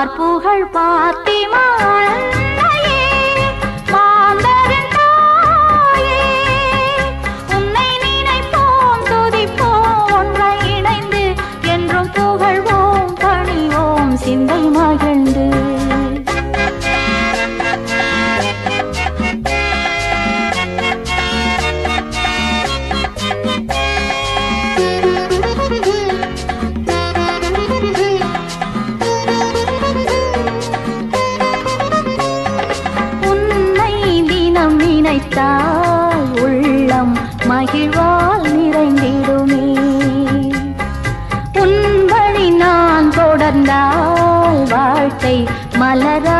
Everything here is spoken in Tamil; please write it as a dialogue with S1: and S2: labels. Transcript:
S1: பார்ப்புகழ் பாத்திமா அன்னையே, மாந்தரின் தாயே, உன்னை நினைப்போம் துதிப்போம் ஒன்றை இணைந்து, என்றும் புகழ்வோம் பணிவோம் சிந்தை மகிழ்ந்து. நினைத்தால் உள்ளம் மகிழ்வால் நிறைந்திடுமே, உன் வழி நான் தொடர்ந்தால் வாழ்க்கை மலர